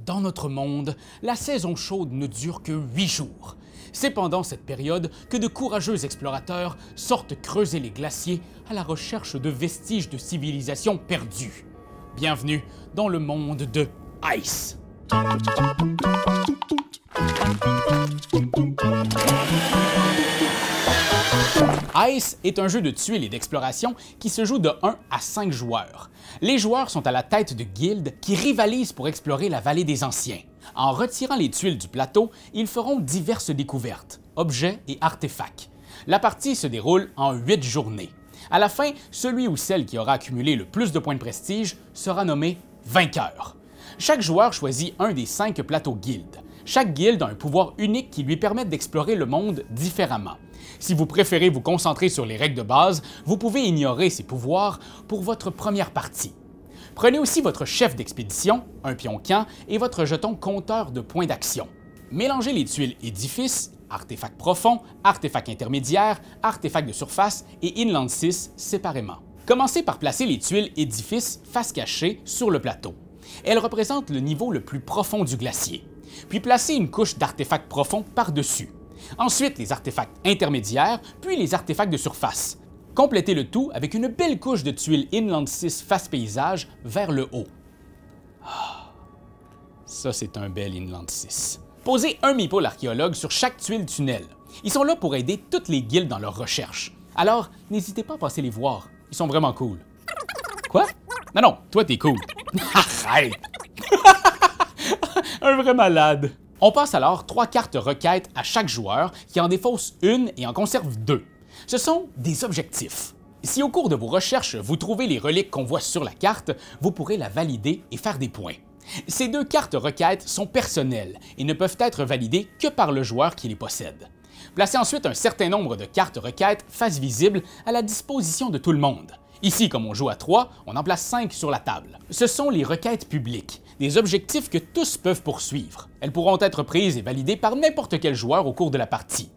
Dans notre monde, la saison chaude ne dure que 8 jours. C'est pendant cette période que de courageux explorateurs sortent creuser les glaciers à la recherche de vestiges de civilisation perdues. Bienvenue dans le monde de Ice. Ice est un jeu de tuiles et d'exploration qui se joue de 1 à 5 joueurs. Les joueurs sont à la tête de guildes qui rivalisent pour explorer la vallée des Anciens. En retirant les tuiles du plateau, ils feront diverses découvertes, objets et artefacts. La partie se déroule en 8 journées. À la fin, celui ou celle qui aura accumulé le plus de points de prestige sera nommé vainqueur. Chaque joueur choisit un des 5 plateaux guildes. Chaque guilde a un pouvoir unique qui lui permet d'explorer le monde différemment. Si vous préférez vous concentrer sur les règles de base, vous pouvez ignorer ces pouvoirs pour votre première partie. Prenez aussi votre chef d'expédition, un pion-camp et votre jeton compteur de points d'action. Mélangez les tuiles édifices, artefacts profonds, artefacts intermédiaires, artefacts de surface et Inland 6 séparément. Commencez par placer les tuiles édifices face cachée sur le plateau. Elles représentent le niveau le plus profond du glacier. Puis placez une couche d'artefacts profonds par-dessus. Ensuite, les artefacts intermédiaires, puis les artefacts de surface. Complétez le tout avec une belle couche de tuiles Inland 6 face paysage vers le haut. Ça, c'est un bel Inland 6. Posez un meeple archéologue sur chaque tuile tunnel. Ils sont là pour aider toutes les guildes dans leurs recherches. Alors, n'hésitez pas à passer les voir. Ils sont vraiment cool. Quoi? Non, toi, t'es cool. Arrête! Un vrai malade. On passe alors 3 cartes requêtes à chaque joueur qui en défausse une et en conserve 2. Ce sont des objectifs. Si au cours de vos recherches, vous trouvez les reliques qu'on voit sur la carte, vous pourrez la valider et faire des points. Ces 2 cartes requêtes sont personnelles et ne peuvent être validées que par le joueur qui les possède. Placez ensuite un certain nombre de cartes requêtes face visible à la disposition de tout le monde. Ici, comme on joue à 3, on en place 5 sur la table. Ce sont les requêtes publiques, des objectifs que tous peuvent poursuivre. Elles pourront être prises et validées par n'importe quel joueur au cours de la partie.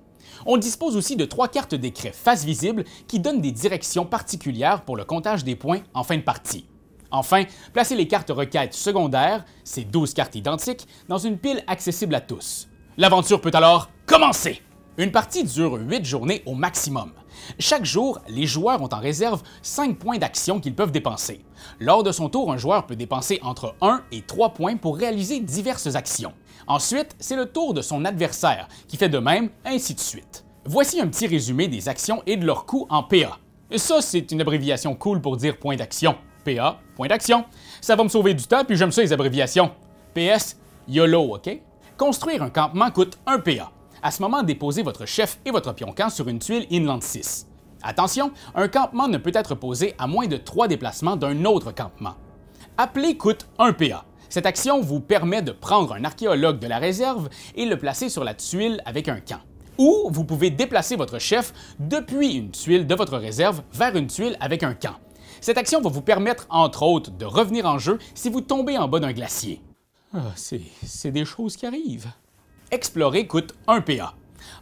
On dispose aussi de 3 cartes d'écrit face visible qui donnent des directions particulières pour le comptage des points en fin de partie. Enfin, placez les cartes requêtes secondaires, ces 12 cartes identiques, dans une pile accessible à tous. L'aventure peut alors commencer! Une partie dure 8 journées au maximum. Chaque jour, les joueurs ont en réserve 5 points d'action qu'ils peuvent dépenser. Lors de son tour, un joueur peut dépenser entre 1 et 3 points pour réaliser diverses actions. Ensuite, c'est le tour de son adversaire, qui fait de même, ainsi de suite. Voici un petit résumé des actions et de leurs coûts en PA. Ça, c'est une abréviation cool pour dire point d'action. PA, point d'action. Ça va me sauver du temps, puis j'aime ça les abréviations. PS, YOLO, OK? Construire un campement coûte 1 PA. À ce moment, déposez votre chef et votre pion-camp sur une tuile Inland 6. Attention, un campement ne peut être posé à moins de 3 déplacements d'un autre campement. Appeler coûte 1 PA. Cette action vous permet de prendre un archéologue de la réserve et le placer sur la tuile avec un camp. Ou vous pouvez déplacer votre chef depuis une tuile de votre réserve vers une tuile avec un camp. Cette action va vous permettre, entre autres, de revenir en jeu si vous tombez en bas d'un glacier. C'est des choses qui arrivent. Explorer coûte 1 PA.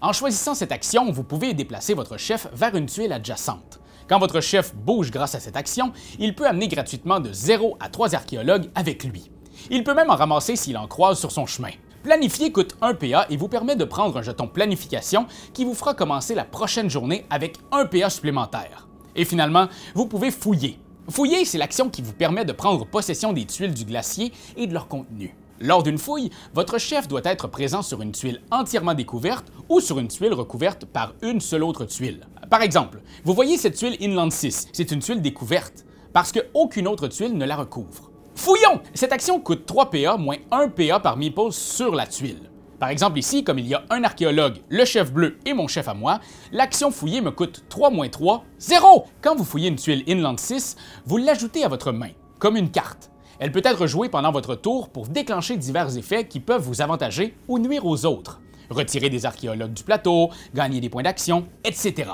En choisissant cette action, vous pouvez déplacer votre chef vers une tuile adjacente. Quand votre chef bouge grâce à cette action, il peut amener gratuitement de 0 à 3 archéologues avec lui. Il peut même en ramasser s'il en croise sur son chemin. Planifier coûte 1 PA et vous permet de prendre un jeton planification qui vous fera commencer la prochaine journée avec 1 PA supplémentaire. Et finalement, vous pouvez fouiller. Fouiller, c'est l'action qui vous permet de prendre possession des tuiles du glacier et de leur contenu. Lors d'une fouille, votre chef doit être présent sur une tuile entièrement découverte ou sur une tuile recouverte par une seule autre tuile. Par exemple, vous voyez cette tuile Inland 6, c'est une tuile découverte, parce qu'aucune autre tuile ne la recouvre. Fouillons! Cette action coûte 3 PA moins 1 PA par meeple sur la tuile. Par exemple ici, comme il y a un archéologue, le chef bleu et mon chef à moi, l'action fouiller me coûte 3 moins 3, 0! Quand vous fouillez une tuile Inland 6, vous l'ajoutez à votre main, comme une carte. Elle peut être jouée pendant votre tour pour déclencher divers effets qui peuvent vous avantager ou nuire aux autres. Retirer des archéologues du plateau, gagner des points d'action, etc.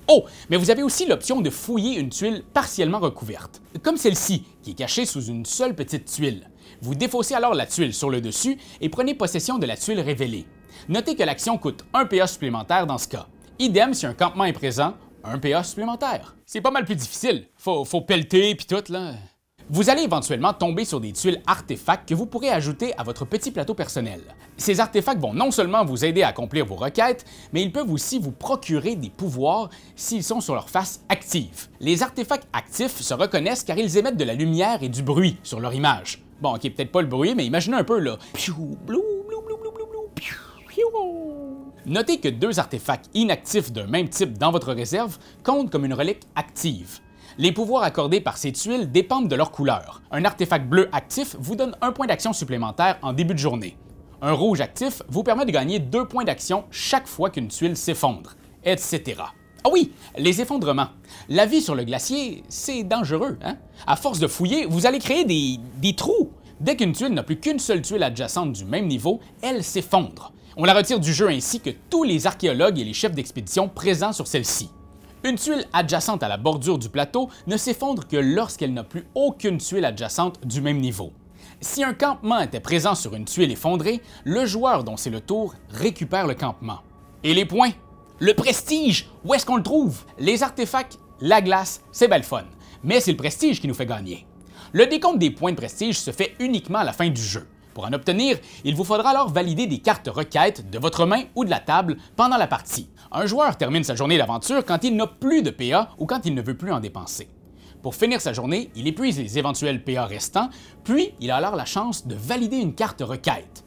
Oh, mais vous avez aussi l'option de fouiller une tuile partiellement recouverte, comme celle-ci, qui est cachée sous une seule petite tuile. Vous défaussez alors la tuile sur le dessus et prenez possession de la tuile révélée. Notez que l'action coûte 1 PA supplémentaire dans ce cas. Idem si un campement est présent, 1 PA supplémentaire. C'est pas mal plus difficile. Faut pelleter pis tout, là. Vous allez éventuellement tomber sur des tuiles artefacts que vous pourrez ajouter à votre petit plateau personnel. Ces artefacts vont non seulement vous aider à accomplir vos requêtes, mais ils peuvent aussi vous procurer des pouvoirs s'ils sont sur leur face active. Les artefacts actifs se reconnaissent car ils émettent de la lumière et du bruit sur leur image. Bon, ok, peut-être pas le bruit, mais imaginez un peu là. Notez que 2 artefacts inactifs d'un même type dans votre réserve comptent comme une relique active. Les pouvoirs accordés par ces tuiles dépendent de leur couleur. Un artefact bleu actif vous donne 1 point d'action supplémentaire en début de journée. Un rouge actif vous permet de gagner 2 points d'action chaque fois qu'une tuile s'effondre, etc. Ah oui, les effondrements. La vie sur le glacier, c'est dangereux, hein? À force de fouiller, vous allez créer des trous. Dès qu'une tuile n'a plus qu'une seule tuile adjacente du même niveau, elle s'effondre. On la retire du jeu ainsi que tous les archéologues et les chefs d'expédition présents sur celle-ci. Une tuile adjacente à la bordure du plateau ne s'effondre que lorsqu'elle n'a plus aucune tuile adjacente du même niveau. Si un campement était présent sur une tuile effondrée, le joueur dont c'est le tour récupère le campement. Et les points? Le prestige, où est-ce qu'on le trouve? Les artefacts, la glace, c'est belle fun, mais c'est le prestige qui nous fait gagner. Le décompte des points de prestige se fait uniquement à la fin du jeu. Pour en obtenir, il vous faudra alors valider des cartes requêtes de votre main ou de la table pendant la partie. Un joueur termine sa journée d'aventure quand il n'a plus de PA ou quand il ne veut plus en dépenser. Pour finir sa journée, il épuise les éventuels PA restants, puis il a alors la chance de valider une carte requête.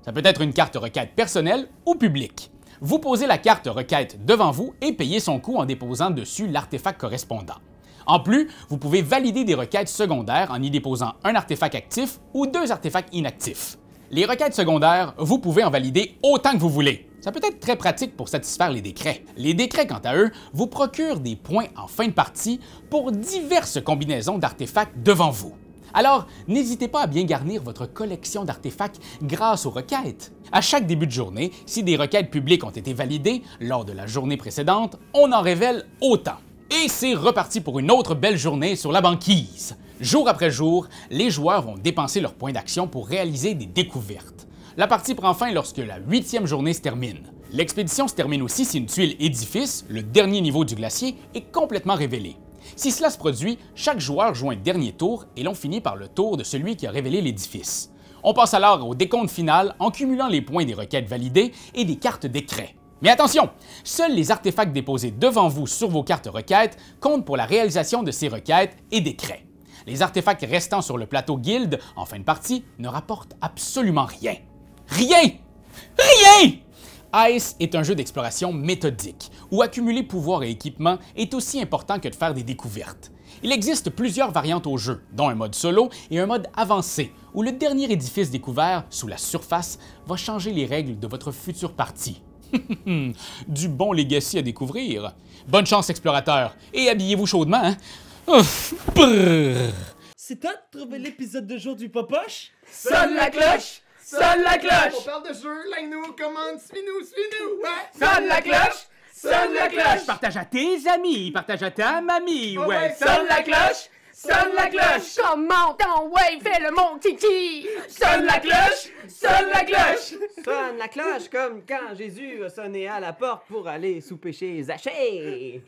Ça peut être une carte requête personnelle ou publique. Vous posez la carte requête devant vous et payez son coût en déposant dessus l'artefact correspondant. En plus, vous pouvez valider des requêtes secondaires en y déposant un artefact actif ou 2 artefacts inactifs. Les requêtes secondaires, vous pouvez en valider autant que vous voulez. Ça peut être très pratique pour satisfaire les décrets. Les décrets, quant à eux, vous procurent des points en fin de partie pour diverses combinaisons d'artefacts devant vous. Alors, n'hésitez pas à bien garnir votre collection d'artefacts grâce aux requêtes. À chaque début de journée, si des requêtes publiques ont été validées lors de la journée précédente, on en révèle autant. Et c'est reparti pour une autre belle journée sur la banquise. Jour après jour, les joueurs vont dépenser leurs points d'action pour réaliser des découvertes. La partie prend fin lorsque la 8e journée se termine. L'expédition se termine aussi si une tuile édifice, le dernier niveau du glacier, est complètement révélée. Si cela se produit, chaque joueur joue un dernier tour et l'on finit par le tour de celui qui a révélé l'édifice. On passe alors au décompte final en cumulant les points des requêtes validées et des cartes décrets. Mais attention, seuls les artefacts déposés devant vous sur vos cartes requêtes comptent pour la réalisation de ces requêtes et décrets. Les artefacts restant sur le plateau guilde en fin de partie ne rapportent absolument rien. Rien! Rien! Ice est un jeu d'exploration méthodique, où accumuler pouvoirs et équipements est aussi important que de faire des découvertes. Il existe plusieurs variantes au jeu, dont un mode solo et un mode avancé, où le dernier édifice découvert sous la surface va changer les règles de votre future partie. Du bon legacy à découvrir. Bonne chance, explorateurs, et habillez-vous chaudement, hein? Ouf, c'est toi de trouver l'épisode de jour du Popoche? Sonne la cloche! Sonne la cloche! On parle de jeu, like-nous, commande, suis-nous, ouais! Sonne la cloche! Sonne la cloche! Partage à tes amis, partage à ta mamie, Oh ouais! ouais, Sonne la cloche! Sonne la cloche! Comment ton ouais, fais le mon kiki! Sonne la cloche! Sonne la cloche! Sonne la cloche comme quand Jésus a sonné à la porte pour aller souper chez Zachée.